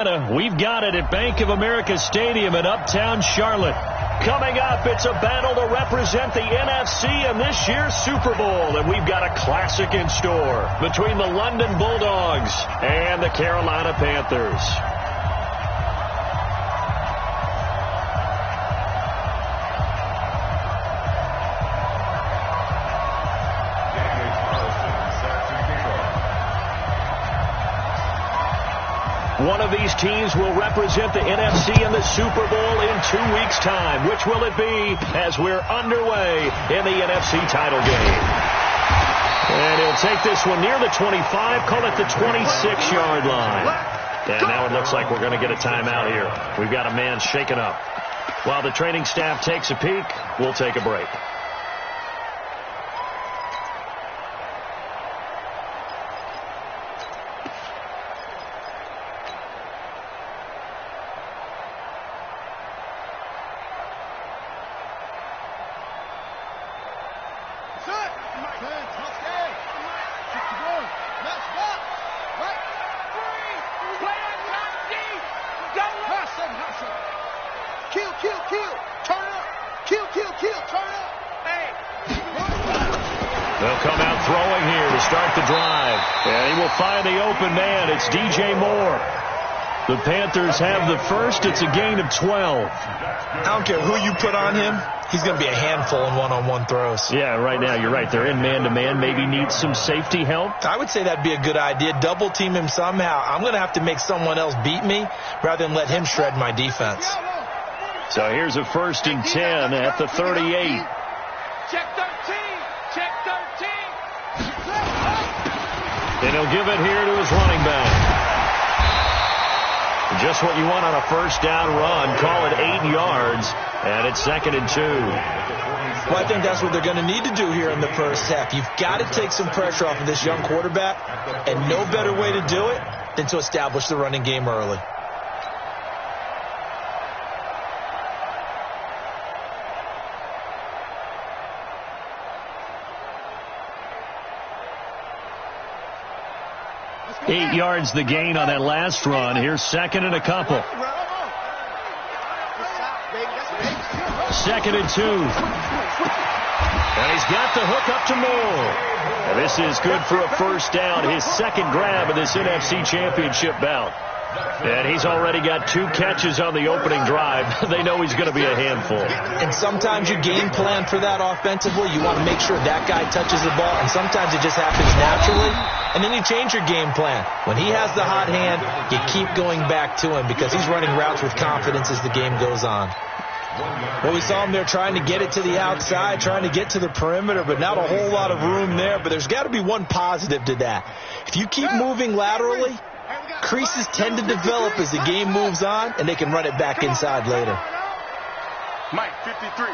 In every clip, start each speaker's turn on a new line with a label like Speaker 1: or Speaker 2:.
Speaker 1: We've got it at Bank of America Stadium in Uptown Charlotte. Coming up, it's a battle to represent the NFC in this year's Super Bowl. And we've got a classic in store between the London Bulldogs and the Carolina Panthers. One of these teams will represent the NFC in the Super Bowl in 2 weeks' time. Which will it be as we're underway in the NFC title game? And he'll take this one near the 25, call it the 26-yard line. And now it looks like we're going to get a timeout here. We've got a man shaken up. While the training staff takes a peek, we'll take a break. They'll come out throwing here to start the drive. And he will find the open man. It's DJ Moore. The Panthers have the first. It's a gain of 12.
Speaker 2: I don't care who you put on him. He's going to be a handful in one-on-one throws.
Speaker 1: Yeah, right now you're right. They're in man-to-man. Maybe needs some safety help.
Speaker 2: I would say that'd be a good idea. Double team him somehow. I'm going to have to make someone else beat me rather than let him shred my defense.
Speaker 1: So here's a 1st and 10 at the 38.
Speaker 3: Check 13. Check 13.
Speaker 1: And he'll give it here to his running back. Just what you want on a first down run. Call it 8 yards. And it's 2nd and 2.
Speaker 2: Well, I think that's what they're going to need to do here in the first half. You've got to take some pressure off of this young quarterback. And no better way to do it than to establish the running game early.
Speaker 1: Eight yards the gain on that last run. Here's 2nd and a couple. 2nd and 2. And he's got the hook up to Moore. And this is good for a first down. His 2nd grab of this NFC Championship bout. And he's already got 2 catches on the opening drive. They know he's going to be a handful.
Speaker 2: And sometimes you game plan for that offensively. You want to make sure that guy touches the ball. And sometimes it just happens naturally. And then you change your game plan. When he has the hot hand, you keep going back to him because he's running routes with confidence as the game goes on. Well, we saw him there trying to get it to the outside, trying to get to the perimeter, but not a whole lot of room there. But there's got to be one positive to that. If you keep moving laterally, creases tend to develop as the game moves on, and they can run it back inside later.
Speaker 3: Mike, 53.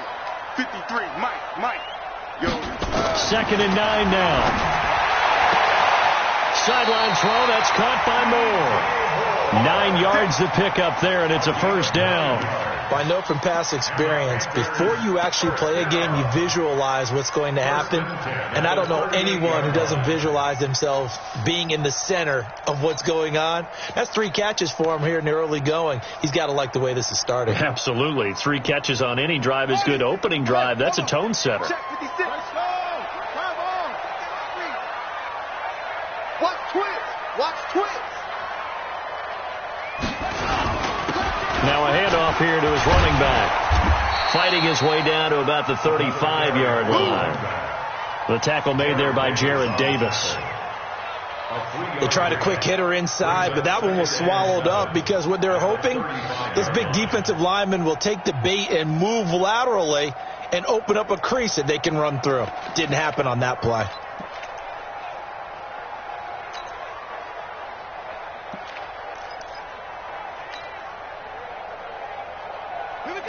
Speaker 3: 53. Mike. Yo.
Speaker 1: 2nd and 9 now. Sideline throw, that's caught by Moore. 9 yards to pick up there, and it's a first down.
Speaker 2: Well, I know from past experience, before you actually play a game, you visualize what's going to happen. And I don't know anyone who doesn't visualize themselves being in the center of what's going on. That's 3 catches for him here in the early going. He's got to like the way this is starting.
Speaker 1: Absolutely. 3 catches on any drive is good. Opening drive, that's a tone setter.
Speaker 3: Check 56. Watch twins.
Speaker 1: Now a handoff here to his running back. Fighting his way down to about the 35-yard line. The tackle made there by Jared Davis.
Speaker 2: They tried a quick hitter inside, but that one was swallowed up because what they're hoping, this big defensive lineman will take the bait and move laterally and open up a crease that they can run through. Didn't happen on that play.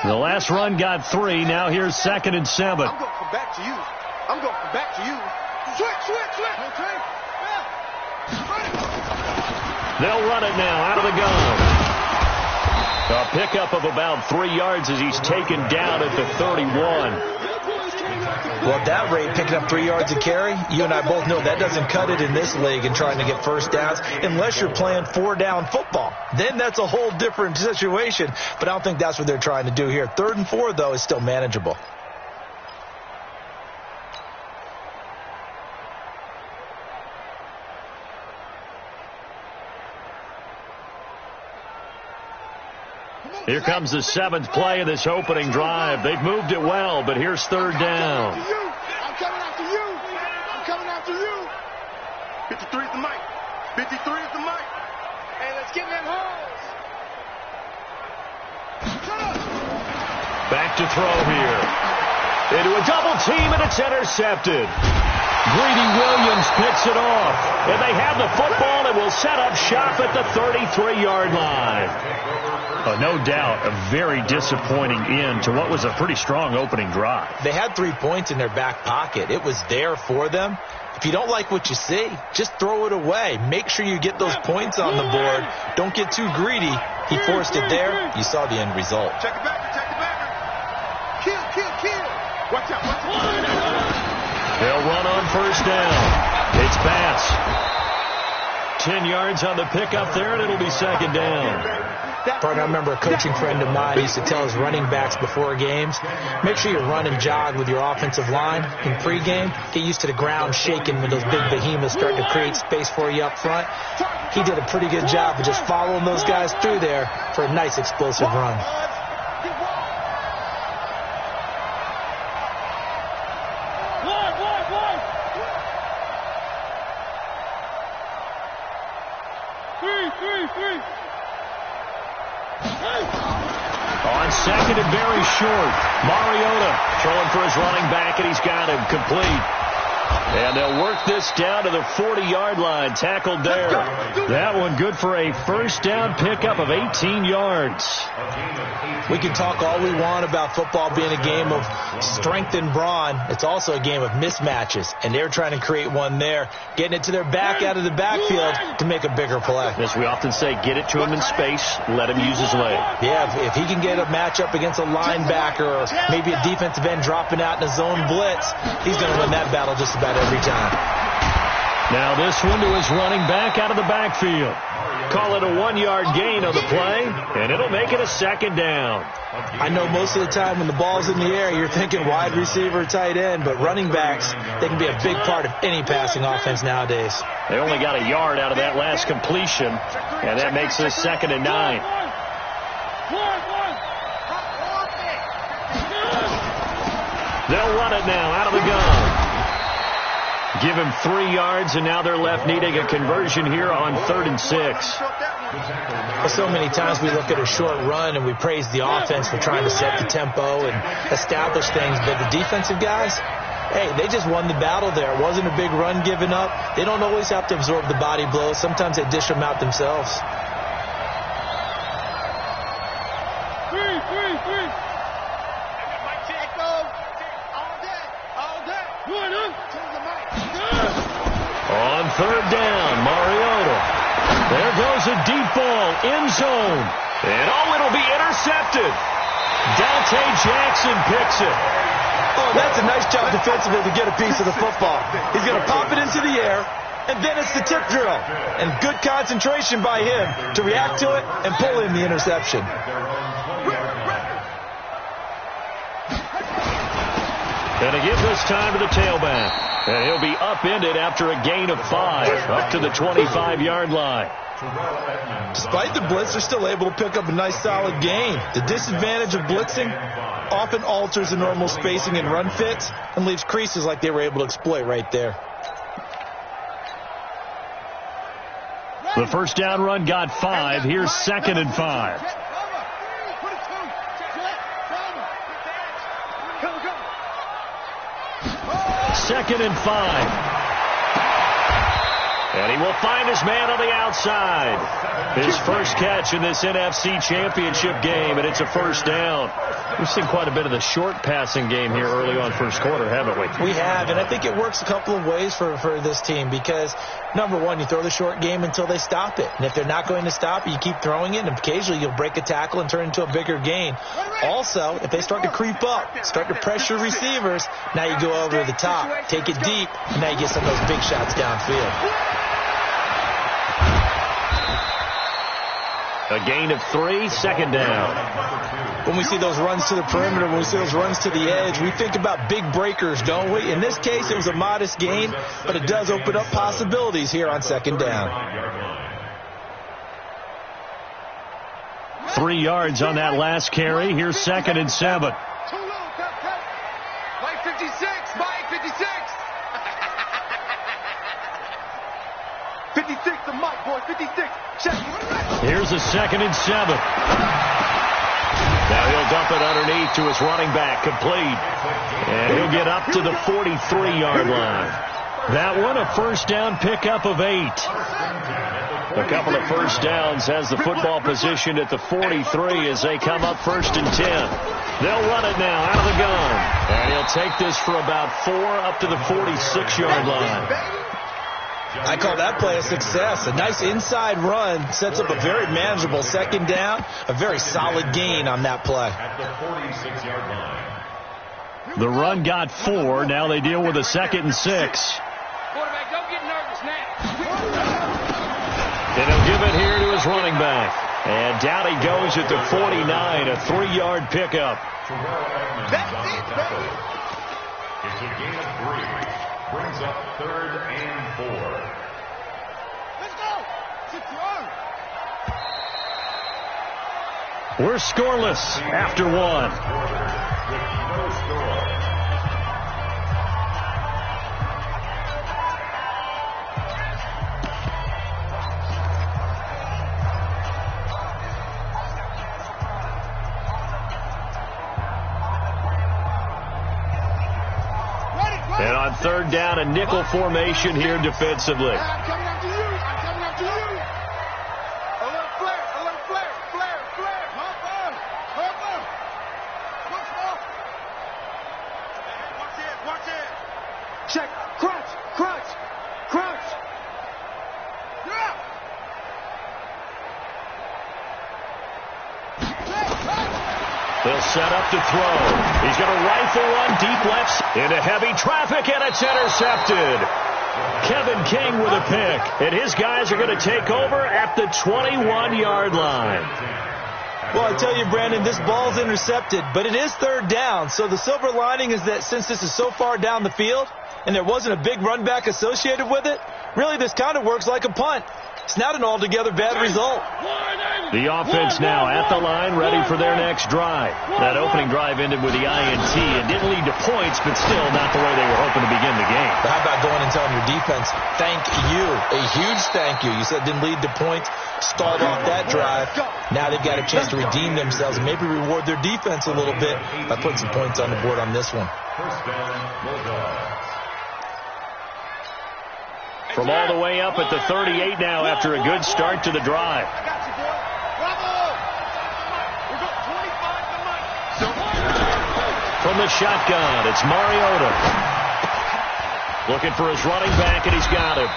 Speaker 1: The last run got 3. Now here's 2nd and 7.
Speaker 3: I'm going to come back to you. Switch. Okay.
Speaker 1: They'll run it now out of the gun. A pickup of about 3 yards as he's taken down at the 31.
Speaker 2: Well, at that rate, picking up 3 yards a carry, you and I both know that doesn't cut it in this league and trying to get first downs unless you're playing 4-down football. Then that's a whole different situation, but I don't think that's what they're trying to do here. 3rd and 4, though, is still manageable.
Speaker 1: Here comes the 7th play of this opening drive. They've moved it well, but here's 3rd down.
Speaker 3: I'm coming after you. I'm coming after you. 53 is the mic. 53 is the mic. Hey, let's get in that holes.
Speaker 1: Back to throw here. Into a double team, and it's intercepted. Greedy Williams picks it off. And they have the football and will set up shop at the 33-yard line. No doubt, a very disappointing end to what was a pretty strong opening drive.
Speaker 2: They had 3 points in their back pocket. It was there for them. If you don't like what you see, just throw it away. Make sure you get those points on the board. Don't get too greedy. He forced it there. You saw the end result.
Speaker 3: Check it back. Check it back. Kill. Watch out.
Speaker 1: They'll run on first down. It's pass. 10 yards on the pickup there, and it'll be 2nd down.
Speaker 2: Partner, I remember a coaching friend of mine used to tell his running backs before games, make sure you run and jog with your offensive line in pregame. Get used to the ground shaking when those big behemoths start to create space for you up front. He did a pretty good job of just following those guys through there for a nice explosive run.
Speaker 1: On 2nd and very short, Mariota throwing for his running back, and he's got him complete. And they'll work this down to the 40-yard line, tackled there. That one good for a first down pickup of 18 yards.
Speaker 2: We can talk all we want about football being a game of strength and brawn. It's also a game of mismatches, and they're trying to create one there, getting it to their back out of the backfield to make a bigger play.
Speaker 1: As we often say, get it to him in space, let him use his leg.
Speaker 2: Yeah, if he can get a matchup against a linebacker or maybe a defensive end dropping out in a zone blitz, he's going to win that battle just about every time.
Speaker 1: Now this one to his running back out of the backfield. Call it a 1-yard gain on the play, and it'll make it a 2nd down.
Speaker 2: I know most of the time when the ball's in the air, you're thinking wide receiver, tight end, but running backs, they can be a big part of any passing offense nowadays.
Speaker 1: They only got a yard out of that last completion, and that makes it 2nd and 9. They'll run it now out of the gun. Give him 3 yards, and now they're left needing a conversion here on 3rd and 6.
Speaker 2: So many times we look at a short run and we praise the offense for trying to set the tempo and establish things, but the defensive guys, hey, they just won the battle there. It wasn't a big run given up. They don't always have to absorb the body blows. Sometimes they dish them out themselves.
Speaker 1: On 3rd down, Mariota. There goes a deep ball, end zone. And it'll be intercepted. Dante Jackson picks it.
Speaker 2: Oh, that's a nice job defensively to get a piece of the football. He's going to pop it into the air, and then it's the tip drill. And good concentration by him to react to it and pull in the interception.
Speaker 1: And to give this time to the tailback. And he'll be upended after a gain of 5, up to the 25-yard line.
Speaker 2: Despite the blitz, they're still able to pick up a nice solid gain. The disadvantage of blitzing often alters the normal spacing and run fits and leaves creases like they were able to exploit right there.
Speaker 1: The first down run got 5. Here's 2nd and 5. Second and 5. And he will find his man on the outside. His first catch in this NFC Championship game, and it's a first down. We've seen quite a bit of the short passing game here early on first quarter, haven't we?
Speaker 2: We have, and I think it works a couple of ways for this team because, number one, you throw the short game until they stop it. And if they're not going to stop it, you keep throwing it, and occasionally you'll break a tackle and turn it into a bigger gain. Also, if they start to creep up, start to pressure receivers, now you go over the top, take it deep, and now you get some of those big shots downfield.
Speaker 1: A gain of 3, second down.
Speaker 2: When we see those runs to the perimeter, when we see those runs to the edge, we think about big breakers, don't we? In this case, it was a modest gain, but it does open up possibilities here on second down.
Speaker 1: 3 yards on that last carry. Here's 2nd and 7.
Speaker 3: Too low, cut. Mike 56, Mike 56. 56 to Mike, boy, 56. Check.
Speaker 1: Here's a 2nd and 7. Now he'll dump it underneath to his running back, complete. And he'll get up to the 43-yard line. That one, a first down pickup of 8. A couple of first downs has the football position at the 43 as they come up 1st and 10. They'll run it now out of the gun. And he'll take this for about 4 up to the 46-yard line.
Speaker 2: I call that play a success. A nice inside run sets up a very manageable second down. A very solid gain on that play.
Speaker 1: The run got 4. Now they deal with a 2nd and 6.
Speaker 3: Quarterback, don't get nervous now.
Speaker 1: And he'll give it here to his running back. And down he goes at the 49, a 3-yard pickup.
Speaker 3: That's it, baby.
Speaker 4: It's a gain of 3. Brings up 3rd and 4.
Speaker 3: Let's go.
Speaker 1: We're scoreless after 1.
Speaker 4: With no score.
Speaker 1: And on 3rd down, a nickel formation here defensively.
Speaker 3: I'm coming after you. I'm coming after you. A little flare. Hop on. Watch it. Check. Crunch. Yeah.
Speaker 1: They'll set up to throw. He's going to rifle one deep left into heavy traffic, and it's intercepted. Kevin King with a pick, and his guys are going to take over at the 21-yard line.
Speaker 2: Well, I tell you, Brandon, this ball's intercepted, but it is 3rd down. So the silver lining is that since this is so far down the field and there wasn't a big run back associated with it, really this kind of works like a punt. It's not an altogether bad result.
Speaker 1: The offense now at the line, ready for their next drive. That opening drive ended with the INT. It didn't lead to points, but still not the way they were hoping to begin the game.
Speaker 2: But how about going and telling your defense, thank you, a huge thank you. You said it didn't lead to points, stalled off that drive. Now they've got a chance to redeem themselves and maybe reward their defense a little bit by putting some points on the board on this one.
Speaker 4: First down, Bulldogs.
Speaker 1: From all the way up at the 38 now after a good start to the drive.
Speaker 3: I got you, boy. Bravo. We're going 25 to Mike.
Speaker 1: From the shotgun, it's Mariota. Looking for his running back, and he's got him.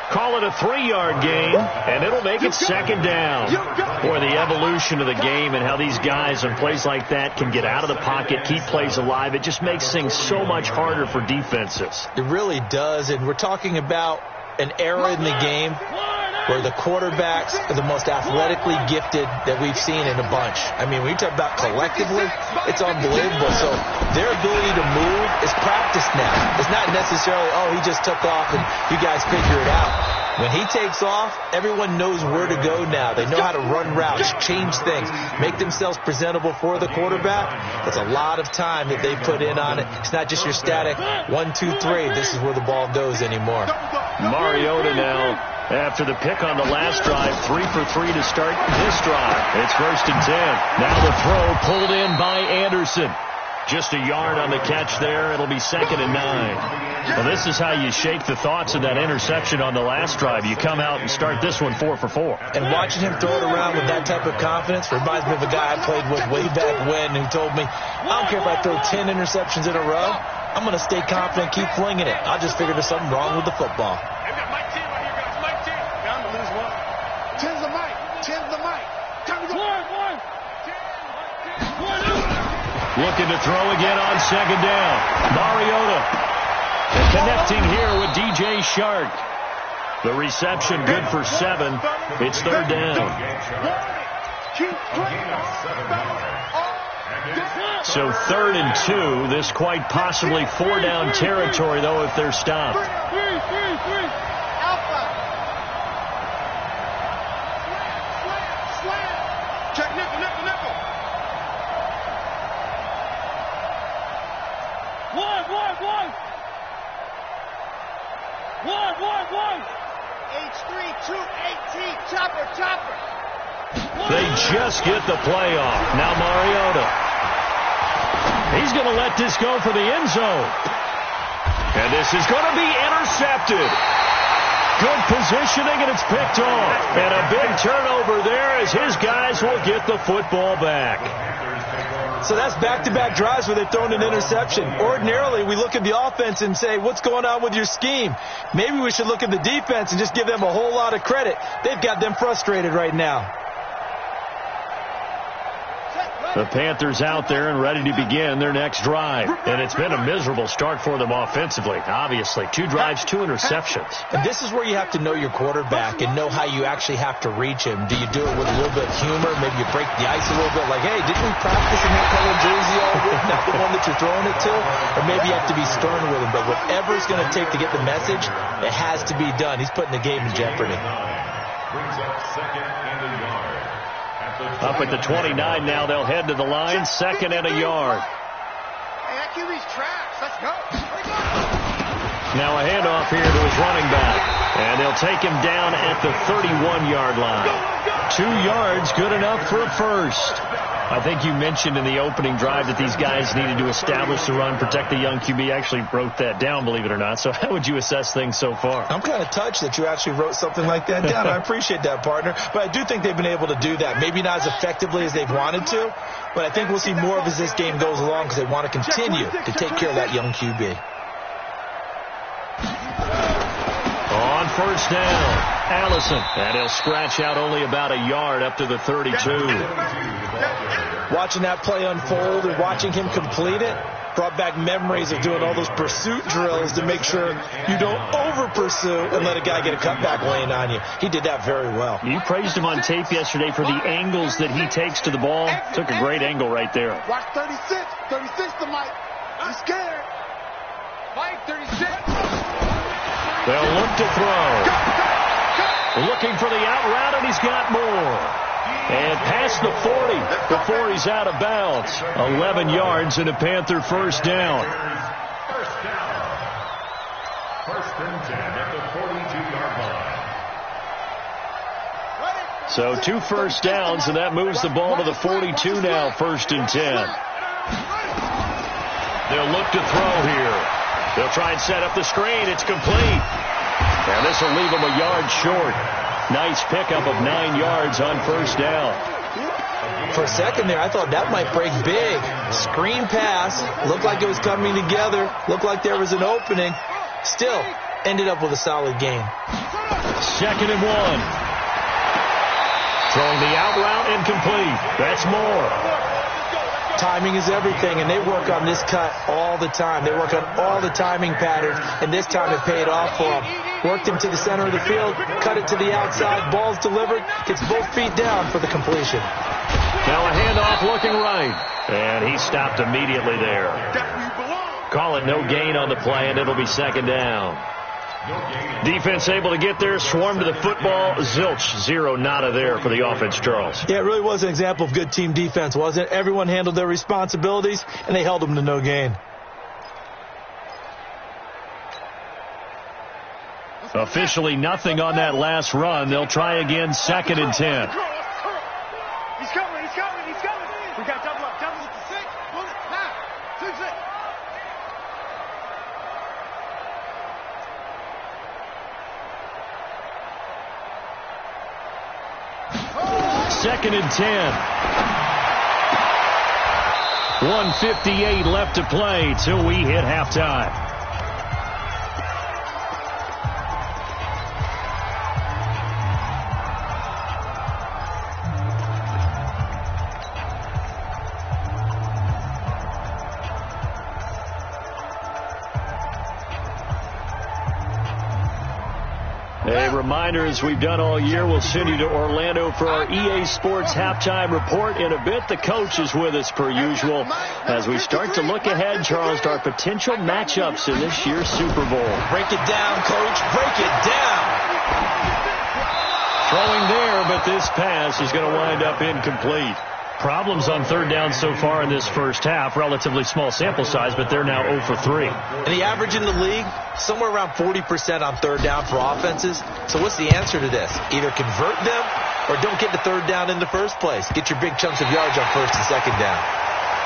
Speaker 1: Call it a 3-yard gain, and it'll make it 2nd down. Boy, the evolution of the game and how these guys on plays like that can get out of the pocket, keep plays alive, it just makes things so much harder for defenses.
Speaker 2: It really does, and we're talking about an era in the game where the quarterbacks are the most athletically gifted that we've seen in a bunch. I mean, when you talk about collectively, it's unbelievable. So their ability to move is practiced now. It's not necessarily, oh, he just took off and you guys figure it out. When he takes off, everyone knows where to go now. They know how to run routes, change things, make themselves presentable for the quarterback. That's a lot of time that they put in on it. It's not just your static 1, 2, 3. This is where the ball goes anymore.
Speaker 1: Mariota now, after the pick on the last drive, 3 for 3 to start this drive. It's 1st and 10. Now the throw pulled in by Anderson. Just a yard on the catch there. It'll be 2nd and 9. Well, this is how you shake the thoughts of that interception on the last drive. You come out and start this one 4 for 4.
Speaker 2: And watching him throw it around with that type of confidence reminds me of a guy I played with way back when who told me, I don't care if I throw 10 interceptions in a row. I'm going to stay confident, keep flinging it. I just figured there's something wrong with the football.
Speaker 3: I've got Mike 10 right here, guys. Mike 10. I'm going to lose one. 10's the Mike. 10's the Mike. Time to go. One.
Speaker 1: Looking to throw again on 2nd down. Mariota connecting here with DJ Shark. The reception good for 7. It's 3rd down. So 3rd and 2. This quite possibly 4-down territory, though, if they're stopped.
Speaker 3: Alpha. Slam. Check nickel. One. H3-2-8T. Chopper.
Speaker 1: They just get the play off. Now Mariota. He's going to let this go for the end zone. And this is going to be intercepted. Good positioning, and it's picked off. And a big turnover there as his guys will get the football back.
Speaker 2: So that's back-to-back drives where they've thrown an interception. Ordinarily, we look at the offense and say, what's going on with your scheme? Maybe we should look at the defense and just give them a whole lot of credit. They've got them frustrated right now.
Speaker 1: The Panthers out there and ready to begin their next drive. And it's been a miserable start for them offensively, obviously. 2 drives, 2 interceptions.
Speaker 2: And this is where you have to know your quarterback and know how you actually have to reach him. Do you do it with a little bit of humor? Maybe you break the ice a little bit, like, hey, didn't we practice in that color jersey all week, not the one that you're throwing it to? Or maybe you have to be stern with him. But whatever it's going to take to get the message, it has to be done. He's putting the game in jeopardy.
Speaker 4: Brings up 2nd and a yard.
Speaker 1: Up at the 29 now, they'll head to the line. 2nd and a yard.
Speaker 3: Hey, that QB's trash. Let's go.
Speaker 1: Now a handoff here to his running back. And they'll take him down at the 31-yard line. 2 yards, good enough for a first. I think you mentioned in the opening drive that these guys needed to establish the run, protect the young QB. Actually wrote that down, believe it or not. So how would you assess things so far?
Speaker 2: I'm kind of touched that you actually wrote something like that down. I appreciate that, partner. But I do think they've been able to do that. Maybe not as effectively as they've wanted to, but I think we'll see more of as this game goes along because they want to continue to take care of that young QB.
Speaker 1: On 1st down, Allison. And he'll scratch out only about a yard up to the 32.
Speaker 2: Watching that play unfold and watching him complete it brought back memories of doing all those pursuit drills to make sure you don't over-pursue and let a guy get a cutback lane on you. He did that very well.
Speaker 1: You praised him on tape yesterday for the angles that he takes to the ball. Took a great angle right there.
Speaker 3: Watch 36. 36 to Mike. He's scared. Mike, 36.
Speaker 1: They'll look to throw. Looking for the out route, and he's got more. And past the 40 before he's out of bounds. 11 yards and a Panther 1st down.
Speaker 4: 1st and 10 at the 42-yard line.
Speaker 1: So 2 first downs, and that moves the ball to the 42 now, 1st and 10. They'll look to throw here. They'll try and set up the screen. It's complete. And this will leave them a yard short. Nice pickup of 9 yards on 1st down.
Speaker 2: For a second there, I thought that might break big. Screen pass. Looked like it was coming together. Looked like there was an opening. Still, ended up with a solid game.
Speaker 1: 2nd and 1. Throwing the out route incomplete. That's more.
Speaker 2: Timing is everything, and they work on this cut all the time. They work on all the timing patterns, and this time it paid off for them. Worked him to the center of the field, cut it to the outside, ball's delivered, gets both feet down for the completion.
Speaker 1: Now a handoff looking right, and he stopped immediately there. Call it no gain on the play, and it'll be 2nd down. Defense able to get there, swarm to the football. Zilch, 0 nada there for the offense, Charles.
Speaker 2: Yeah, it really was an example of good team defense, wasn't it? Everyone handled their responsibilities, and they held them to no gain.
Speaker 1: Officially nothing on that last run. They'll try again, 2nd and 10.
Speaker 3: He's coming. We got double up. Double at the 6. Now.
Speaker 1: Second and 10. 1:58 left to play till we hit halftime. A reminder, as we've done all year, we'll send you to Orlando for our EA Sports halftime report in a bit. The coach is with us per usual as we start to look ahead, Charles, to our potential matchups in this year's Super Bowl.
Speaker 2: Break it down, coach. Break it down.
Speaker 1: Throwing there, but this pass is going to wind up incomplete. Problems on third down so far in this first half. Relatively small sample size, but they're now 0 for 3.
Speaker 2: And the average in the league, somewhere around 40% on third down for offenses. So what's the answer to this? Either convert them or don't get to third down in the first place. Get your big chunks of yards on first and second down.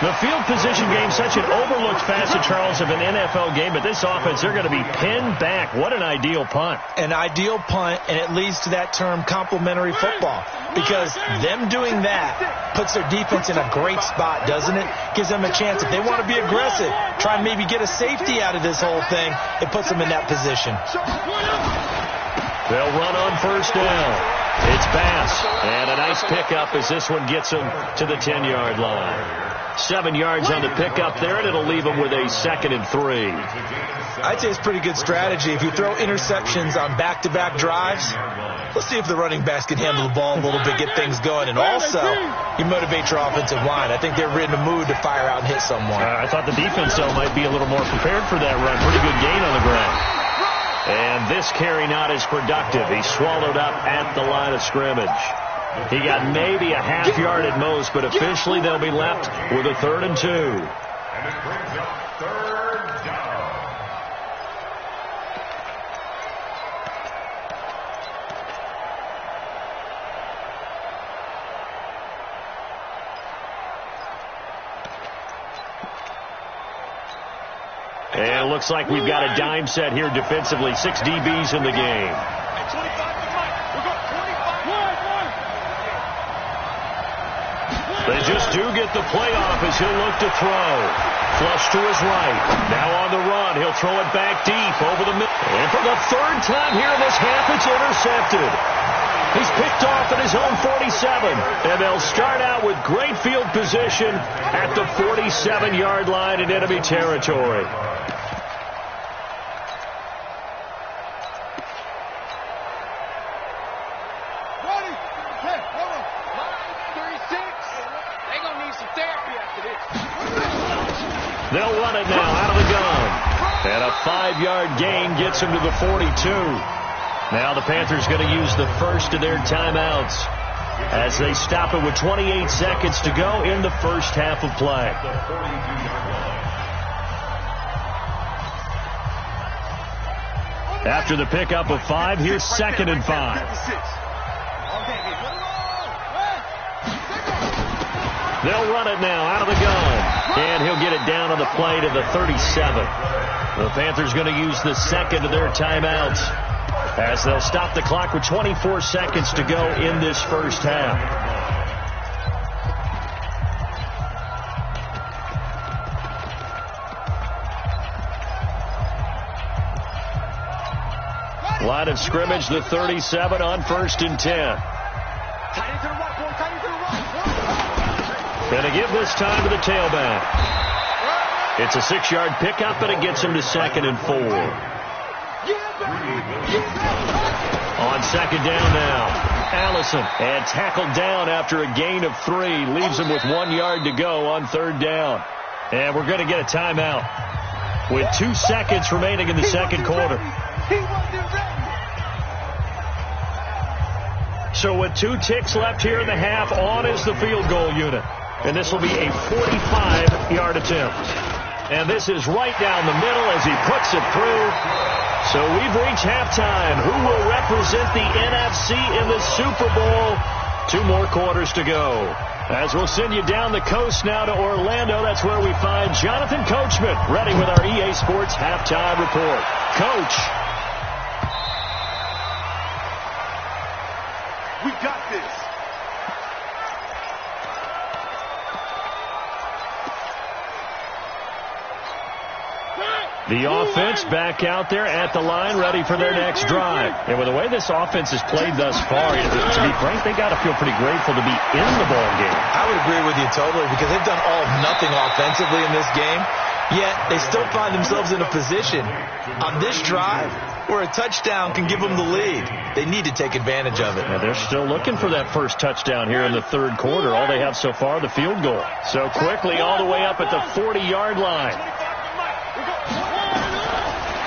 Speaker 1: The field position game, such an overlooked facet, Charles, of an NFL game, but this offense, they're going to be pinned back. What an ideal punt.
Speaker 2: An ideal punt, and it leads to that term complementary football, because them doing that puts their defense in a great spot, doesn't it? Gives them a chance. If they want to be aggressive, try and maybe get a safety out of this whole thing, it puts them in that position.
Speaker 1: They'll run on first down. It's Bass, and a nice pickup as this one gets them to the 10-yard line. 7 yards on the pickup there, and it'll leave them with a 2nd and 3.
Speaker 2: I'd say it's pretty good strategy. If you throw interceptions on back-to-back drives, let's see if the running backs can handle the ball a little bit, get things going. And also, you motivate your offensive line. I think they're in the mood to fire out and hit someone.
Speaker 1: I thought the defense, though, might be a little more prepared for that run. Pretty good gain on the ground. And this carry not as productive. He's swallowed up at the line of scrimmage. He got maybe a half yard at most, but officially they'll be left with a 3rd and 2.
Speaker 4: And it brings up third down.
Speaker 1: And it looks like we've got a dime set here defensively. 6 DBs in the game. They just do get the play off as he'll look to throw. Flush to his right. Now on the run. He'll throw it back deep over the middle. And for the 3rd time here in this half, it's intercepted. He's picked off at his own 47. And they'll start out with great field position at the 47-yard line in enemy territory. They'll run it now out of the gun. And a 5-yard gain gets him to the 42. Now the Panthers going to use the first of their timeouts as they stop it with 28 seconds to go in the first half of play. After the pickup of 5, here's 2nd and 5. They'll run it now out of the gun. And he'll get it down on the play to the 37. The Panthers going to use the second of their timeouts as they'll stop the clock with 24 seconds to go in this first half. Line of scrimmage, the 37 on 1st and 10. Going to give this time to the tailback. It's a 6-yard pickup, and it gets him to 2nd and 4. On 2nd down now, Allison, and tackled down after a gain of 3. Leaves him with 1 yard to go on 3rd down. And we're going to get a timeout with 2 seconds remaining in the second quarter. So with 2 ticks left here in the half, on is the field goal unit. And this will be a 45-yard attempt. And this is right down the middle as he puts it through. So we've reached halftime. Who will represent the NFC in the Super Bowl? 2 more quarters to go. As we'll send you down the coast now to Orlando, that's where we find Jonathan Coachman, ready with our EA Sports Halftime Report. Coach.
Speaker 3: We got this.
Speaker 1: The offense back out there at the line, ready for their next drive. And with the way this offense has played thus far, to be frank, they got to feel pretty grateful to be in the ball game.
Speaker 2: I would agree with you totally, because they've done all of nothing offensively in this game, yet they still find themselves in a position on this drive where a touchdown can give them the lead. They need to take advantage of it.
Speaker 1: Yeah, they're still looking for that first touchdown here in the third quarter. All they have so far, the field goal. So quickly all the way up at the 40-yard line.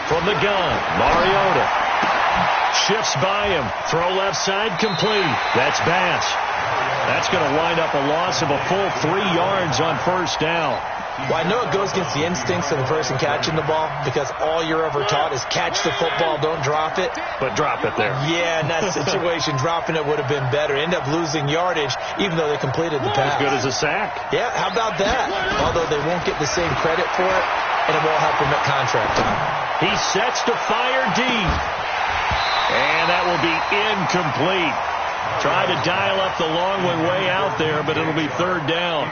Speaker 1: From the gun, Mariota shifts by him. Throw left side, complete. That's Bass. That's going to wind up a loss of a full 3 yards on first down.
Speaker 2: Well, I know it goes against the instincts of the person catching the ball, because all you're ever taught is catch the football, don't drop it.
Speaker 1: But drop it there.
Speaker 2: Yeah, in that situation, dropping it would have been better. End up losing yardage, even though they completed the pass.
Speaker 1: As good as a sack.
Speaker 2: Yeah, how about that? Although they won't get the same credit for it, and it won't help them at contract time.
Speaker 1: He sets to fire deep. And that will be incomplete. Try to dial up the long one way out there, but it'll be third down.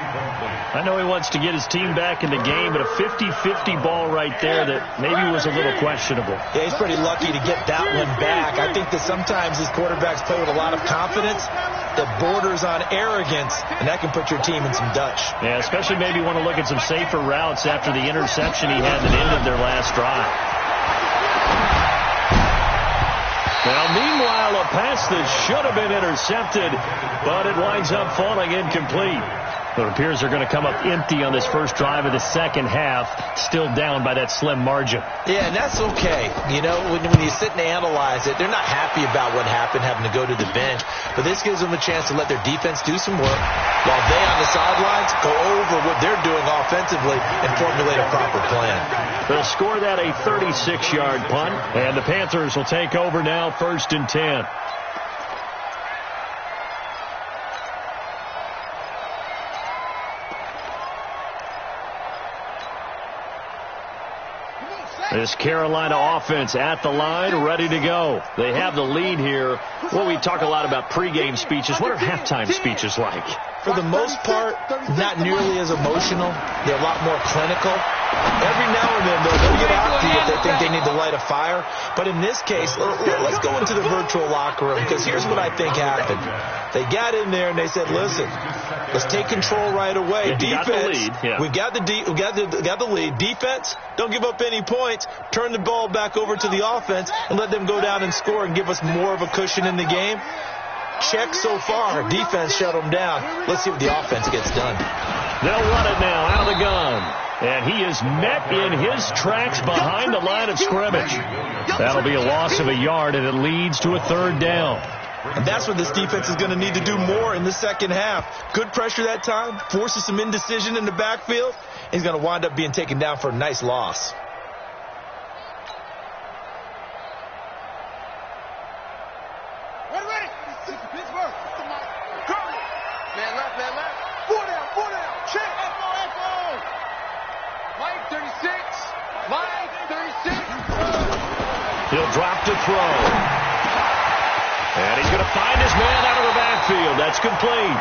Speaker 1: I know he wants to get his team back in the game, but a 50-50 ball right there that maybe was a little questionable.
Speaker 2: Yeah, he's pretty lucky to get that one back. I think that sometimes these quarterbacks play with a lot of confidence that borders on arrogance, and that can put your team in some Dutch.
Speaker 1: Yeah, especially maybe want to look at some safer routes after the interception he had that ended their last drive. Now, meanwhile, a pass that should have been intercepted, but it winds up falling incomplete. It appears they're going to come up empty on this first drive of the second half, still down by that slim margin.
Speaker 2: Yeah, and that's okay. You know, when you sit and analyze it, they're not happy about what happened, having to go to the bench. But this gives them a chance to let their defense do some work while they on the sidelines go over what they're doing offensively and formulate a proper plan.
Speaker 1: They'll score that a 36-yard punt, and the Panthers will take over now, 1st and 10. This Carolina offense at the line, ready to go. They have the lead here. Well, we talk a lot about pregame speeches. What are halftime speeches like?
Speaker 2: For the most part, not nearly as emotional. They're a lot more clinical. Every now and then, they'll get after you if they think they need to light a fire. But in this case, let's go into the virtual locker room, because here's what I think happened. They got in there and they said, listen, let's take control right away.
Speaker 1: Yeah,
Speaker 2: defense,
Speaker 1: we
Speaker 2: got the lead. Defense, don't give up any points. Turn the ball back over to the offense and let them go down and score and give us more of a cushion in the game. Check so far. Defense shut them down. Let's see what the offense gets done.
Speaker 1: They'll run it now out of the gun. And he is met in his tracks behind the line of scrimmage. That'll be a loss of a yard, and it leads to a third down.
Speaker 2: And that's what this defense is going to need to do more in the second half. Good pressure that time, forces some indecision in the backfield. He's going to wind up being taken down for a nice loss.
Speaker 1: He'll drop to throw. And he's going to find his man out of the backfield. That's complete.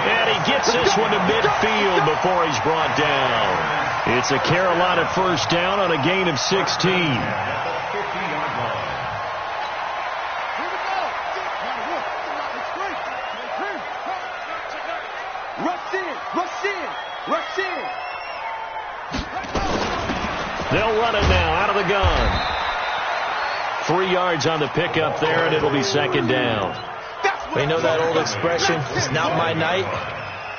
Speaker 1: And he gets this one to midfield before he's brought down. It's a Carolina first down on a gain of 16. They'll run it now out of the gun. 3 yards on the pickup there, and it'll be second down.
Speaker 2: We know that old expression, it's not my night.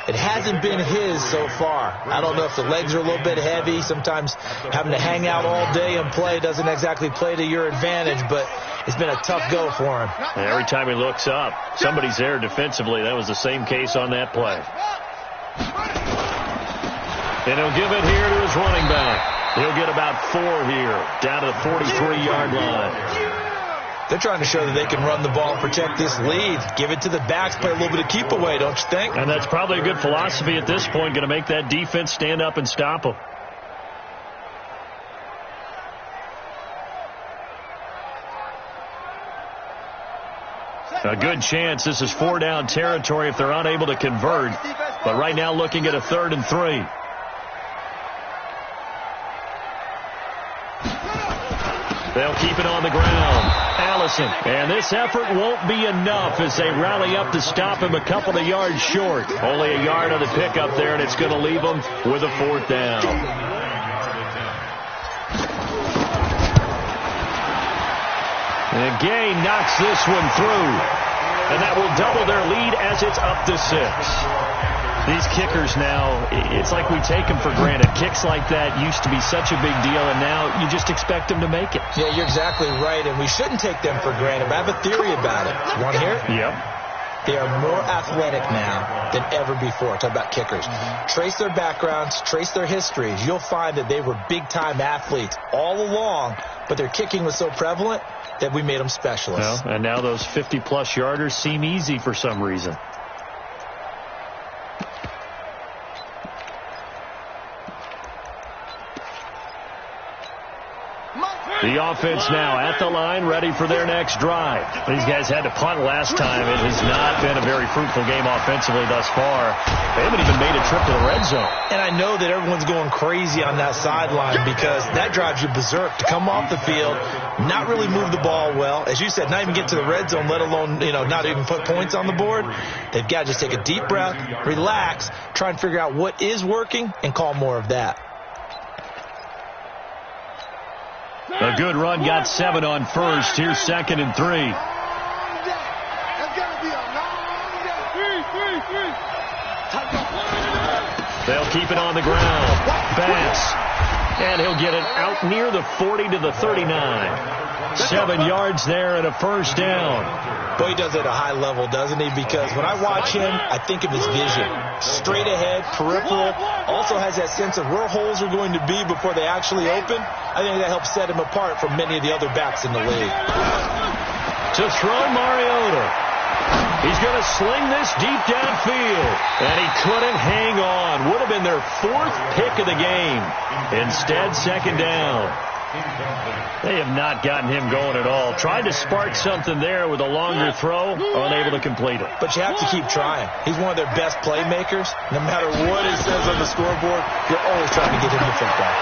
Speaker 2: It hasn't been his so far. I don't know if the legs are a little bit heavy. Sometimes having to hang out all day and play doesn't exactly play to your advantage, but it's been a tough go for him.
Speaker 1: And every time he looks up, somebody's there defensively. That was the same case on that play. And he'll give it here to his running back. He'll get about 4 here, down to the 43-yard line.
Speaker 2: They're trying to show that they can run the ball and protect this lead. Give it to the backs, play a little bit of keep away, don't you think?
Speaker 1: And that's probably a good philosophy at this point, going to make that defense stand up and stop them. A good chance this is 4-down territory if they're unable to convert. But right now looking at a 3rd and 3. They'll keep it on the ground. Allison. And this effort won't be enough as they rally up to stop him a couple of yards short. Only a yard on the pickup there, and it's going to leave them with a 4th down. And Gay knocks this one through. And that will double their lead as it's up to 6. These kickers now, it's like we take them for granted. Kicks like that used to be such a big deal, and now you just expect them to make it.
Speaker 2: Yeah, you're exactly right, and we shouldn't take them for granted. But I have a theory about it. You want to hear it?
Speaker 1: Yep.
Speaker 2: They are more athletic now than ever before. Talk about kickers. Trace their backgrounds, trace their histories. You'll find that they were big-time athletes all along, but their kicking was so prevalent that we made them specialists.
Speaker 1: Well, and now those 50-plus yarders seem easy for some reason. The offense now at the line, ready for their next drive. These guys had to punt last time. It has not been a very fruitful game offensively thus far. They haven't even made a trip to the red zone.
Speaker 2: And I know that everyone's going crazy on that sideline because that drives you berserk to come off the field, not really move the ball well. As you said, not even get to the red zone, let alone, not even put points on the board. They've got to just take a deep breath, relax, try and figure out what is working, and call more of that.
Speaker 1: A good run, got 7 on first. Here's 2nd and 3. They'll keep it on the ground. Bass. And he'll get it out near the 40 to the 39. 7 yards there and a 1st down.
Speaker 2: Boy, he does it at a high level, doesn't he? Because when I watch him, I think of his vision. Straight ahead, peripheral, also has that sense of where holes are going to be before they actually open. I think that helps set him apart from many of the other backs in the league.
Speaker 1: To throw Mariota. He's going to sling this deep downfield. And he couldn't hang on. Would have been their 4th pick of the game. Instead, 2nd down. They have not gotten him going at all. Tried to spark something there with a longer throw, unable to complete it.
Speaker 2: But you have to keep trying. He's one of their best playmakers. No matter what it says on the scoreboard, you're always trying to get him the football.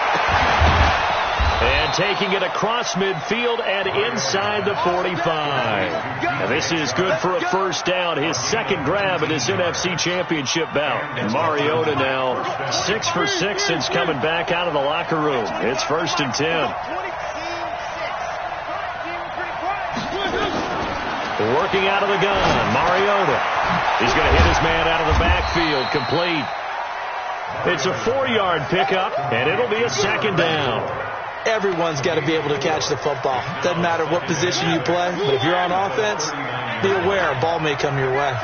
Speaker 1: And taking it across midfield and inside the 45. And this is good for a 1st down. His 2nd grab in this NFC Championship bout. And Mariota now 6 for 6 since coming back out of the locker room. It's 1st and 10. Working out of the gun, Mariota. He's going to hit his man out of the backfield, complete. It's a 4-yard pickup, and it'll be a 2nd down.
Speaker 2: Everyone's got to be able to catch the football. Doesn't matter what position you play, but if you're on offense, be aware a ball may come your way.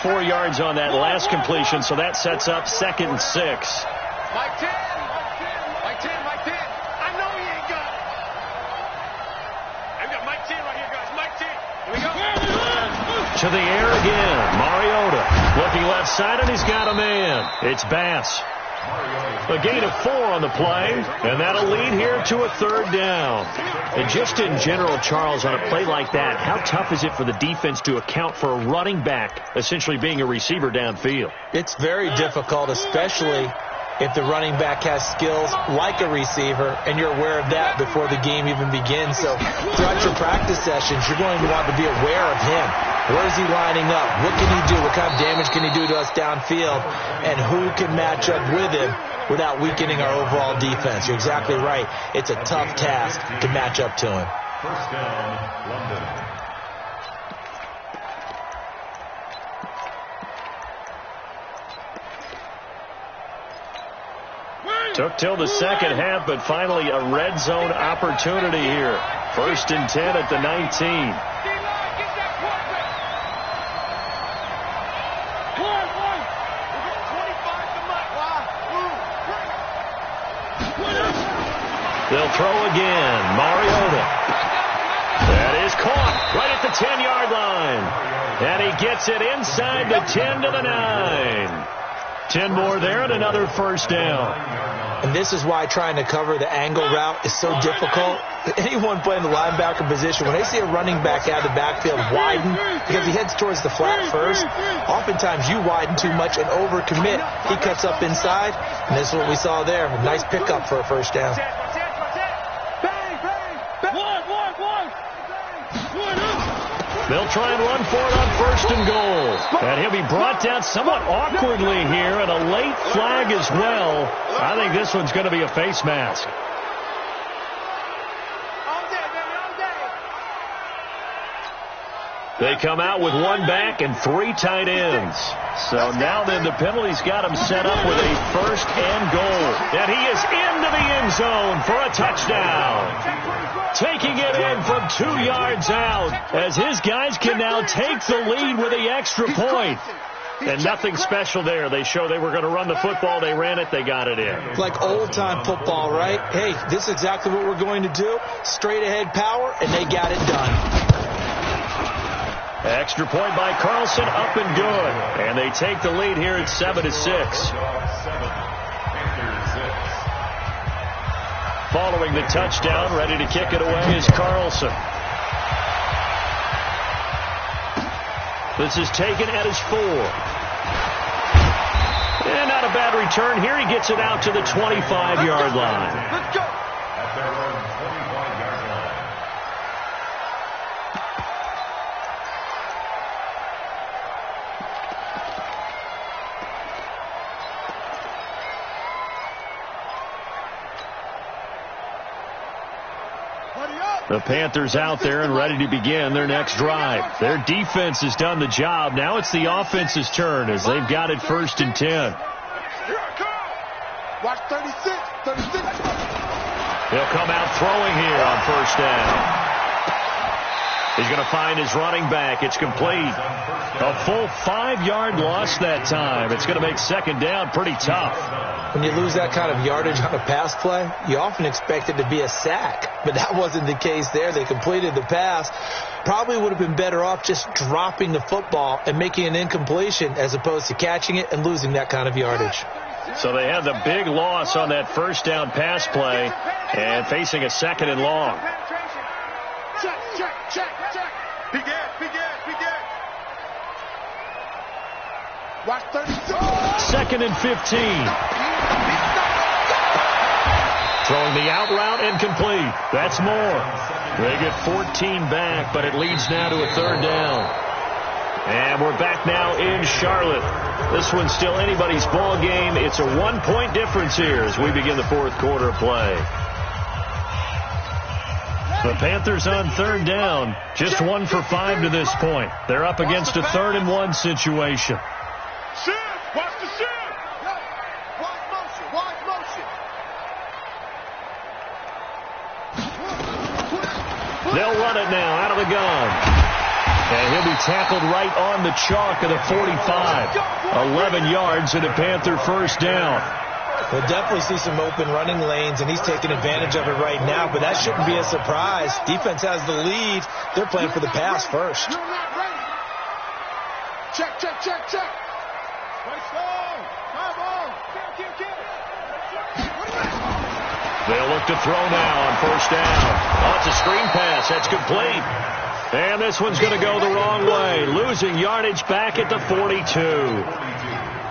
Speaker 1: 4 yards on that last completion, so that sets up 2nd and 6.
Speaker 3: Mike 10. I know he ain't got it. I've got Mike 10 right here, guys. Mike 10. Here we go.
Speaker 1: To the air again. Mariota looking left side, and he's got a man. It's Bass. A gain of 4 on the play, and that'll lead here to a 3rd down. And just in general, Charles, on a play like that, how tough is it for the defense to account for a running back essentially being a receiver downfield?
Speaker 2: It's very difficult, especially if the running back has skills like a receiver, and you're aware of that before the game even begins. So throughout your practice sessions, you're going to want to be aware of him. Where is he lining up? What can he do? What kind of damage can he do to us downfield? And who can match up with him without weakening our overall defense? You're exactly right. It's a tough task to match up to him.
Speaker 4: 1st down, London.
Speaker 1: Took till the 2nd half, but finally a red zone opportunity here. 1st and 10 at the 19. They'll throw again. Mariota. That is caught the 10-yard line. And he gets it inside the 10 to the 9. 10 more there and another first down.
Speaker 2: And this is why trying to cover the angle route is so difficult. Anyone playing the linebacker position, when they see a running back out of the backfield widen, because he heads towards the flat first, oftentimes you widen too much and overcommit. He cuts up inside, and this is what we saw there. A nice pickup for a first down.
Speaker 1: They'll try and run for it on first and goal. And he'll be brought down somewhat awkwardly here, and a late flag as well. I think this one's going to be a face mask. They come out with one back and 3 tight ends. So now then the penalty's got him set up with a first and goal. And he is into the end zone for a touchdown. Taking it in from 2 yards out as his guys can now take the lead with the extra point. And nothing special there. They show they were going to run the football. They ran it. They got it in.
Speaker 2: Like old-time football, right? Hey, this is exactly what we're going to do. Straight-ahead power, and they got it done.
Speaker 1: Extra point by Carlson, up and good. And they take the lead here at 7-6. Following the touchdown, ready to kick it away is Carlson. This is taken at his 4. And not a bad return here. He gets it out to the 25-yard line.
Speaker 3: Let's go.
Speaker 4: At their own 25-yard line.
Speaker 1: The Panthers out there and ready to begin their next drive. Their defense has done the job. Now it's the offense's turn as they've got it 1st and 10.
Speaker 3: Here I come. Watch 36. 36.
Speaker 1: He'll come out throwing here on first down. He's going to find his running back. It's complete. A full 5-yard loss that time. It's going to make second down pretty tough.
Speaker 2: When you lose that kind of yardage on a pass play, you often expect it to be a sack. But that wasn't the case there. They completed the pass. Probably would have been better off just dropping the football and making an incompletion as opposed to catching it and losing that kind of yardage.
Speaker 1: So they had the big loss on that first down pass play and facing a 2nd and long.
Speaker 3: Check, check, check, check. Big ass, big ass, big ass. Watch 36.
Speaker 1: 2nd and 15. Throwing the out route and complete. That's more. They get 14 back, but it leads now to a 3rd down. And we're back now in Charlotte. This one's still anybody's ball game. It's a 1-point difference here as we begin the 4th quarter of play. The Panthers on 3rd down, just 1 for 5 to this point. They're up against a 3rd and 1 situation.
Speaker 3: Shift. Watch the shift. Watch motion. Watch motion.
Speaker 1: They'll run it now out of the gun. And he'll be tackled right on the chalk of the 45. 11 yards and a Panther first down.
Speaker 2: We'll definitely see some open running lanes, and he's taking advantage of it right now, but that shouldn't be a surprise. Defense has the lead. They're playing for the pass first.
Speaker 3: You're not ready. Check, check, check, check. Let's go. Come on.
Speaker 1: They'll look to throw now on first down. Oh, it's a screen pass. That's complete. And this one's going to go the wrong way. Losing yardage back at the 42.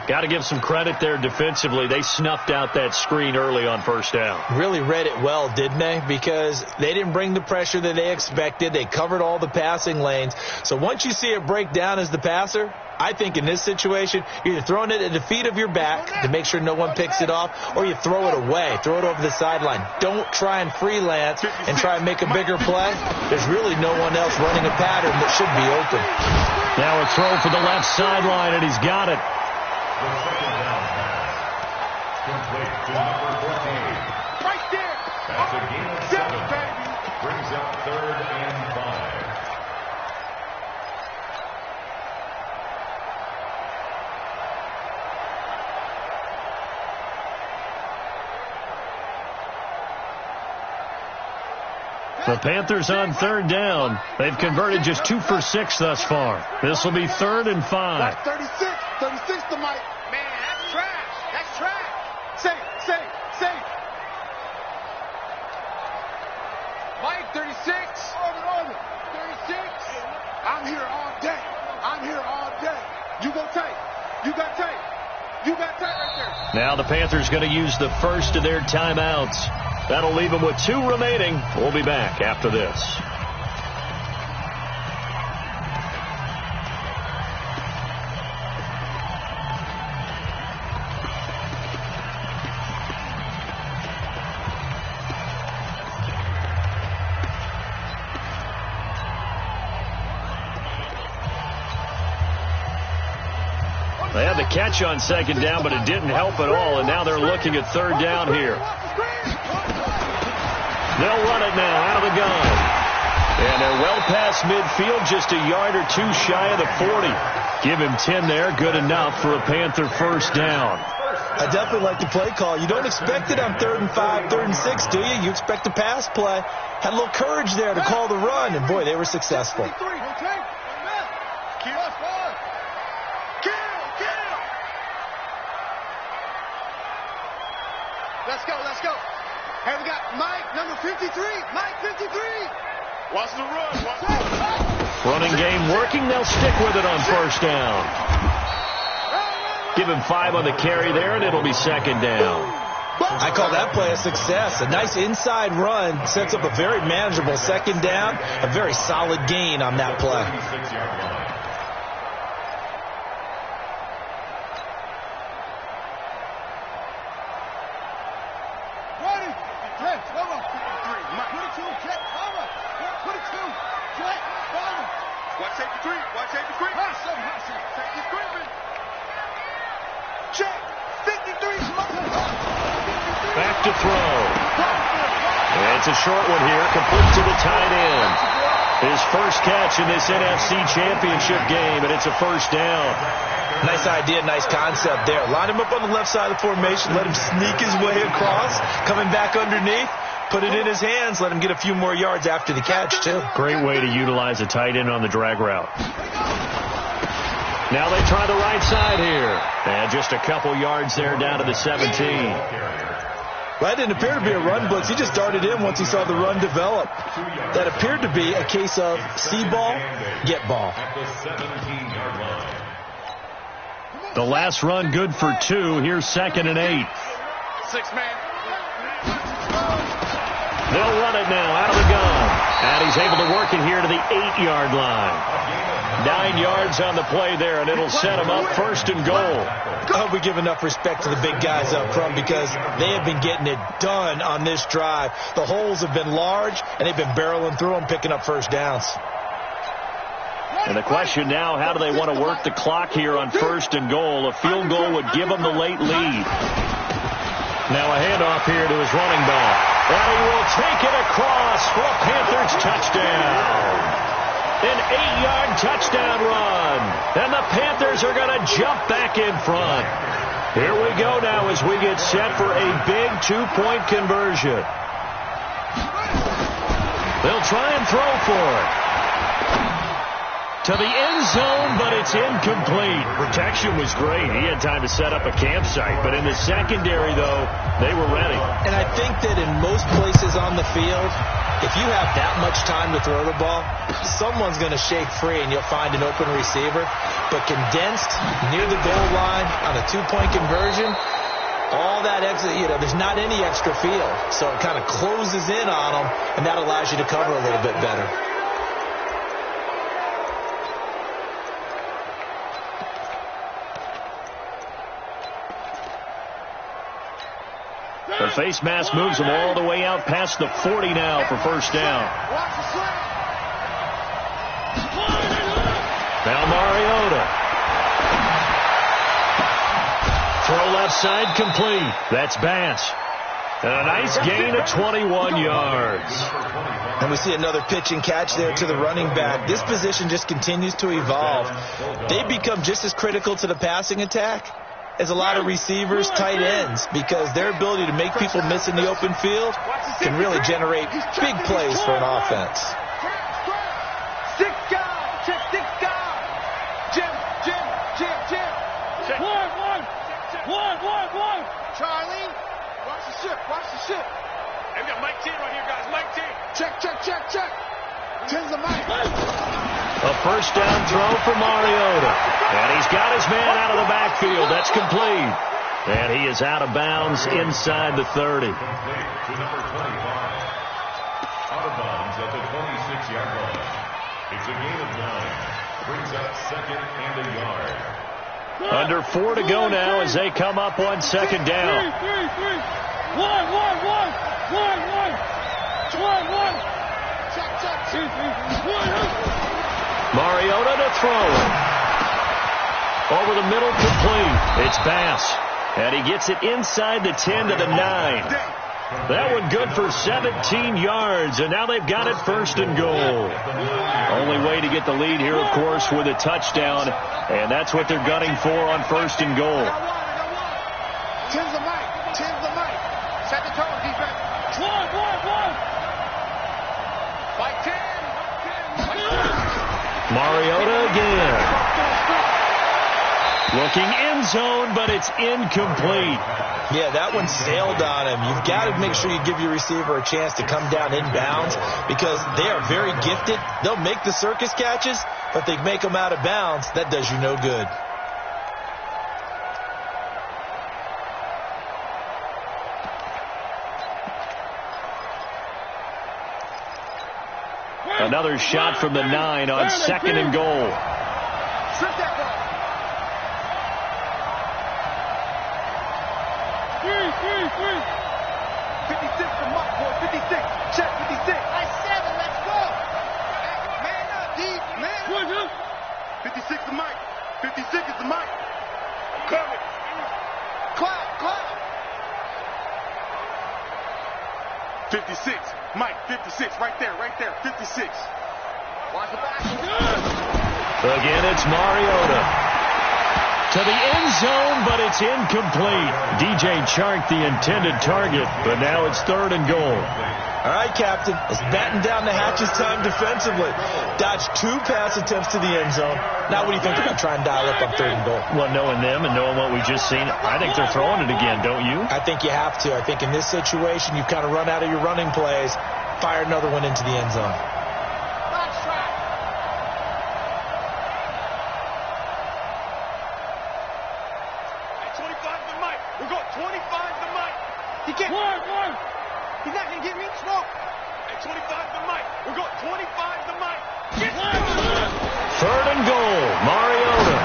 Speaker 1: Got to give some credit there defensively. They snuffed out that screen early on first down.
Speaker 2: Really read it well, didn't they? Because they didn't bring the pressure that they expected. They covered all the passing lanes. So once you see it break down as the passer, I think in this situation, you're either throwing it at the feet of your back to make sure no one picks it off, or you throw it away, throw it over the sideline. Don't try and freelance and try and make a bigger play. There's really no one else running a pattern that should be open.
Speaker 1: Now a throw for the left sideline, and he's got it.
Speaker 4: The second down pass. Complete to number 14.
Speaker 3: Right there.
Speaker 4: That's a gain of 7. Brings up 3rd and 5.
Speaker 1: The Panthers on third down. They've converted just 2 for 6 thus far. This will be 3rd and 5.
Speaker 3: 36 to Mike.
Speaker 5: Man, that's trash. That's trash.
Speaker 3: Safe.
Speaker 5: Mike, 36.
Speaker 3: Over. 36. I'm here all day. You go tight. You got tight right there.
Speaker 1: Now the Panthers going to use the first of their timeouts. That'll leave them with 2 remaining. We'll be back after this. They had the catch on second down, but it didn't help at all, and now they're looking at third down here. They'll run it now out of the gun. And they're well past midfield, just a yard or 2 shy of the 40. Give him 10 there, good enough for a Panther first down.
Speaker 2: I definitely like the play call. You don't expect it on 3rd and 5, 3rd and 6, do you? You expect a pass play. Had a little courage there to call the run, and boy, they were successful.
Speaker 3: Let's go. Hey, we got Mike, number 53. Mike, 53.
Speaker 5: Watch the run.
Speaker 1: Running game working. They'll stick with it on first down. Give him 5 on the carry there, and it'll be second down.
Speaker 2: I call that play a success. A nice inside run sets up a very manageable second down. A very solid gain on that play.
Speaker 1: Back to throw. It's a short one here, complete to the tight end. His first catch in this NFC Championship game, and it's a first down.
Speaker 2: Nice idea, nice concept there. Line him up on the left side of the formation, let him sneak his way across, coming back underneath, put it in his hands, let him get a few more yards after the catch, too.
Speaker 1: Great way to utilize a tight end on the drag route. Now they try the right side here. And just a couple yards there down to the 17.
Speaker 2: That didn't appear to be a run blitz. He just darted in once he saw the run develop. That appeared to be a case of see ball, get ball.
Speaker 1: The last run good for 2. Here's 2nd and 8.
Speaker 5: 6 man.
Speaker 1: They'll run it now out of the gun. And he's able to work it here to the 8-yard line. 9 yards on the play there, and it'll set him up 1st and goal.
Speaker 2: I hope we give enough respect to the big guys up front because they have been getting it done on this drive. The holes have been large, and they've been barreling through them, picking up first downs.
Speaker 1: And the question now, how do they want to work the clock here on 1st and goal? A field goal would give them the late lead. Now a handoff here to his running back. And he will take it across for a Panthers touchdown. An 8-yard touchdown run. And the Panthers are going to jump back in front. Here we go now as we get set for a big 2-point conversion. They'll try and throw for it. To the end zone, but it's incomplete. Protection was great. He had time to set up a campsite. But in the secondary, though, they were ready.
Speaker 2: And I think that in most places on the field, if you have that much time to throw the ball, someone's going to shake free and you'll find an open receiver. But condensed near the goal line on a 2-point conversion, all that extra, there's not any extra field. So it kind of closes in on them, and that allows you to cover a little bit better.
Speaker 1: The face mask moves him all the way out past the 40 now for first down. Now Mariota. Throw left side complete. That's Bass. And a nice gain of 21 yards.
Speaker 2: And we see another pitch and catch there to the running back. This position just continues to evolve. They become just as critical to the passing attack is a lot of receivers, tight ends, because their ability to make people miss in the open field can really generate big plays for an offense.
Speaker 3: 6 guys. Check 6 guys. Jim. Check. One. Charlie. Watch the ship.
Speaker 5: Hey, we got Mike 10 right here, guys. Mike 10.
Speaker 3: Check. 10's the Mike.
Speaker 1: A first down throw for Mariota. And he's got his man out of the backfield. That's complete. And he is out of bounds inside the 30.
Speaker 4: To number 25. Out of bounds at the 26-yard line. It's a gain of 9. Brings up 2nd and a yard.
Speaker 1: Under 4 to go now as they come up on 2nd down. Mariota to throw. Over the middle, complete. It's Bass. And he gets it inside the 10 to the 9. That one good for 17 yards, and now they've got it 1st and goal. Only way to get the lead here, of course, with a touchdown, and that's what they're gunning for on 1st and goal.
Speaker 3: 10's the Mike. Set the tone, defense. One. Mike 10.
Speaker 1: Mariota again. Looking end zone, but it's incomplete.
Speaker 2: Yeah, that one sailed on him. You've got to make sure you give your receiver a chance to come down inbounds because they are very gifted. They'll make the circus catches, but they make them out of bounds. That does you no good.
Speaker 1: Another shot from the 9 on 2nd and goal.
Speaker 3: Strip that ball. 56 for Mike, boy. 56. Check 56. That's 7. Let's go. Man up, deep. Man up. 56 to Mike. 56 is the Mike. I'm coming. Cloud. 56. Mike, 56. Right there. 56. Watch the back.
Speaker 1: Again, it's Mariota. To the end zone, but it's incomplete. DJ Chark, the intended target, but now it's 3rd and goal.
Speaker 2: All right, Captain, it's batten down the hatches time defensively. Dodged 2 pass attempts to the end zone. Now what do you think they're going to try and dial up on 3rd and goal?
Speaker 1: Well, knowing them and knowing what we just seen, I think they're throwing it again, don't you?
Speaker 2: I think you have to. I think in this situation, you've kind of run out of your running plays. Fire another one into the end zone.
Speaker 3: He can't. One. He's not going to get me smoke.
Speaker 5: At 25 to Mike. We're going 25 to Mike.
Speaker 1: 3rd and goal. Mariota.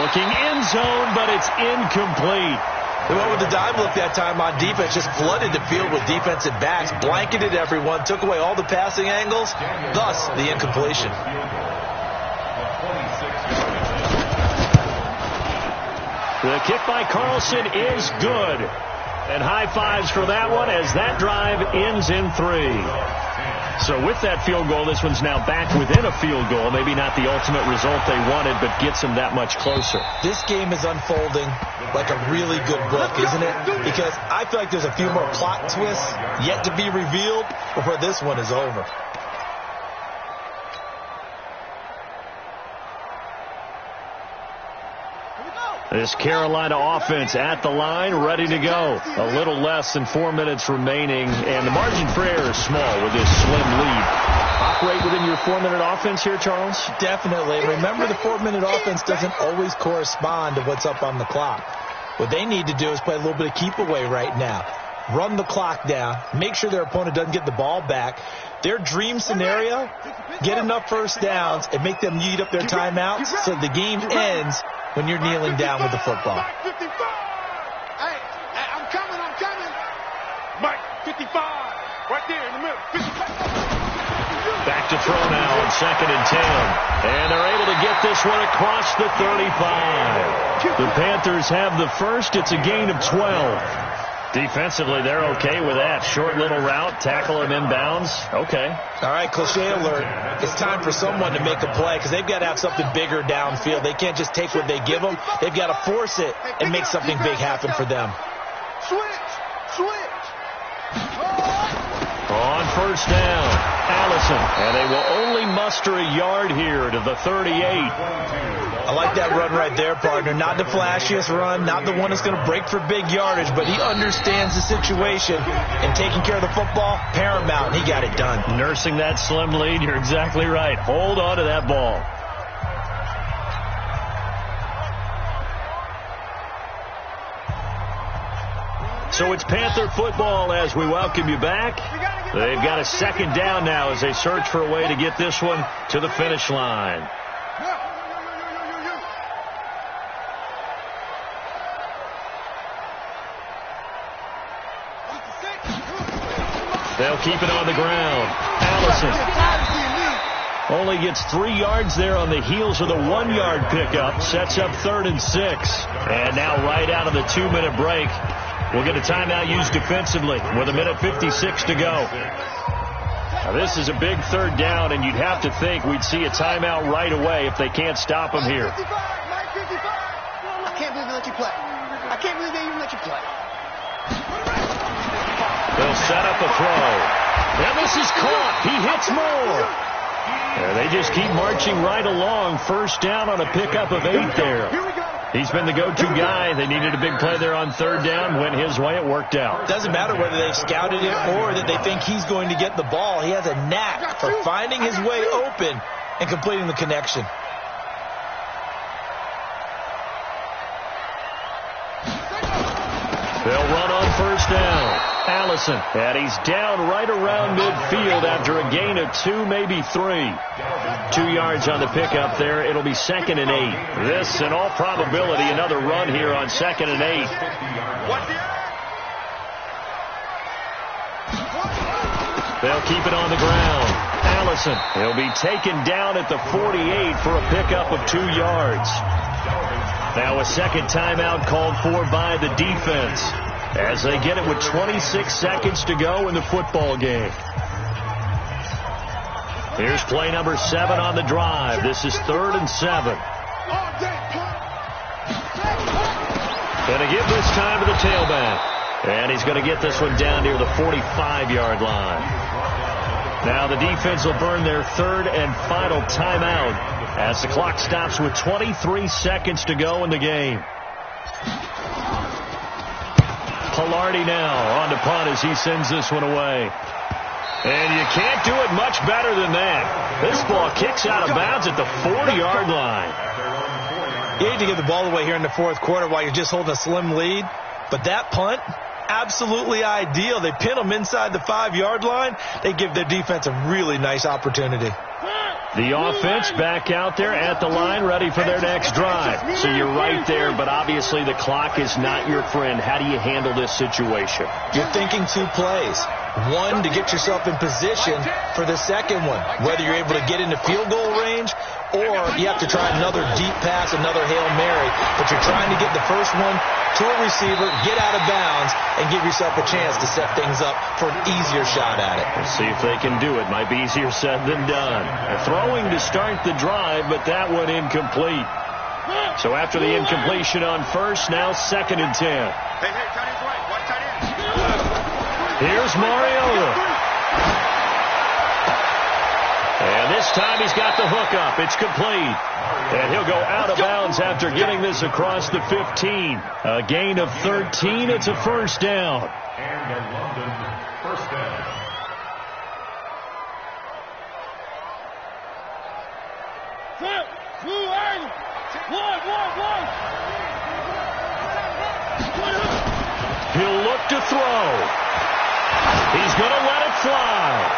Speaker 1: Looking end zone, but it's incomplete.
Speaker 2: They went with the dime look that time on defense. Just flooded the field with defensive backs. Blanketed everyone. Took away all the passing angles. Thus, the incompletion.
Speaker 1: The kick by Carlson is good. And high fives for that one as that drive ends in 3. So with that field goal, this one's now back within a field goal. Maybe not the ultimate result they wanted, but gets them that much closer.
Speaker 2: This game is unfolding like a really good book, isn't it? Because I feel like there's a few more plot twists yet to be revealed before this one is over.
Speaker 1: This Carolina offense at the line, ready to go. A little less than 4 minutes remaining, and the margin for error is small with this slim lead. Operate within your 4-minute offense here, Charles?
Speaker 2: Definitely. Remember, the 4-minute offense doesn't always correspond to what's up on the clock. What they need to do is play a little bit of keep away right now. Run the clock down. Make sure their opponent doesn't get the ball back. Their dream scenario, get enough first downs and make them eat up their timeouts so the game ends when you're kneeling down with the football.
Speaker 3: Hey, I'm coming.
Speaker 5: Mike, 55. Right there in the middle. 55.
Speaker 1: Back to throw now on 2nd and 10. And they're able to get this one across the 35. The Panthers have the first. It's a gain of 12. Defensively, they're okay with that. Short little route, tackle him inbounds. Okay.
Speaker 2: All right, cliche alert. It's time for someone to make a play because they've got to have something bigger downfield. They can't just take what they give them. They've got to force it and make something big happen for them.
Speaker 3: Switch.
Speaker 1: On first down, Allison. And they will only muster a yard here to the 38.
Speaker 2: I like that run right there, partner. Not the flashiest run, not the one that's going to break for big yardage, but he understands the situation, and taking care of the football, paramount, and he got it done.
Speaker 1: Nursing that slim lead, you're exactly right. Hold on to that ball. So it's Panther football as we welcome you back. They've got a second down now as they search for a way to get this one to the finish line. They'll keep it on the ground. Allison only gets 3 yards there on the heels of the 1-yard pickup. Sets up 3rd and 6. And now right out of the 2-minute break, we'll get a timeout used defensively with 1:56 to go. Now this is a big 3rd down, and you'd have to think we'd see a timeout right away if they can't stop them here.
Speaker 3: I can't believe they let you play. I can't believe they even let you play.
Speaker 1: They'll set up a throw. And this is caught. He hits more. And they just keep marching right along. First down on a pickup of 8 there. He's been the go-to guy. They needed a big play there on 3rd down. Went his way. It worked out.
Speaker 2: Doesn't matter whether they've scouted it or that they think he's going to get the ball. He has a knack for finding his way open and completing the connection.
Speaker 1: They'll run on first down. Allison, and he's down right around midfield after a gain of 2, maybe 3. 2 yards on the pickup there. It'll be 2nd and 8. This, in all probability, another run here on 2nd and 8. They'll keep it on the ground. Allison, he'll be taken down at the 48 for a pickup of 2 yards. Now a second timeout called for by the defense as they get it with 26 seconds to go in the football game. Here's play number 7 on the drive. This is 3rd and 7. Going to give this time to the tailback. And he's going to get this one down near the 45-yard line. Now the defense will burn their 3rd and final timeout as the clock stops with 23 seconds to go in the game. Pilardi now on to punt as he sends this one away. And you can't do it much better than that. This ball kicks out of bounds at the 40-yard line.
Speaker 2: You hate to give the ball away here in the 4th quarter while you're just holding a slim lead, but that punt, absolutely ideal. They pin them inside the 5-yard line. They give their defense a really nice opportunity.
Speaker 1: The offense back out there at the line, ready for their next drive. So you're right there, but obviously the clock is not your friend. How do you handle this situation?
Speaker 2: You're thinking 2 plays. One, to get yourself in position for the second one, whether you're able to get into field goal range or you have to try another deep pass, another Hail Mary. But you're trying to get the first one to a receiver, get out of bounds, and give yourself a chance to set things up for an easier shot at it.
Speaker 1: We'll see if they can do it. Might be easier said than done. Throwing to start the drive, but that one incomplete. So after the incompletion on first, now 2nd and 10.
Speaker 5: Hey, tight end's right. Watch tight end.
Speaker 1: Here's Mariota. And this time he's got the hook up. It's complete. And he'll go out of bounds after getting this across the 15. A gain of 13. It's a first down.
Speaker 4: And the London first down.
Speaker 1: He'll look to throw. He's going to let it fly.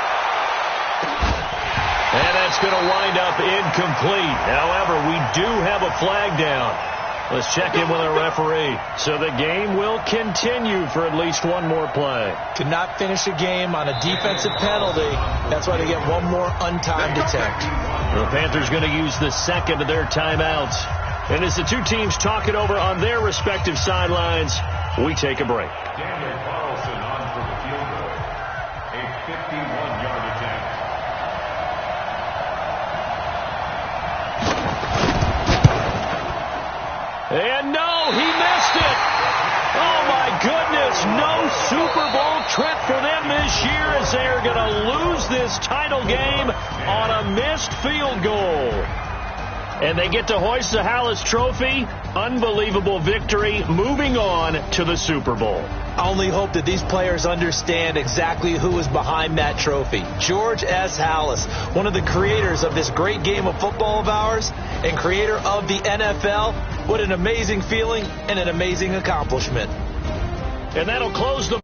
Speaker 1: And that's going to wind up incomplete. However, we do have a flag down. Let's check in with our referee. So the game will continue for at least one more play.
Speaker 2: Could not finish a game on a defensive penalty. That's why they get one more untimed attempt.
Speaker 1: The Panthers going to use the second of their timeouts. And as the two teams talk it over on their respective sidelines, We take a break.
Speaker 4: Daniel Carlson on for the field goal. A 51-yard attempt.
Speaker 1: And no, he missed it. Oh, my goodness. No Super Bowl trip for them this year as they are going to lose this title game on a missed field goal. And they get to hoist the Hallis Trophy. Unbelievable victory. Moving on to the Super Bowl.
Speaker 2: I only hope that these players understand exactly who is behind that trophy. George S. Hallis, one of the creators of this great game of football of ours and creator of the NFL. What an amazing feeling and an amazing accomplishment.
Speaker 1: And that'll close the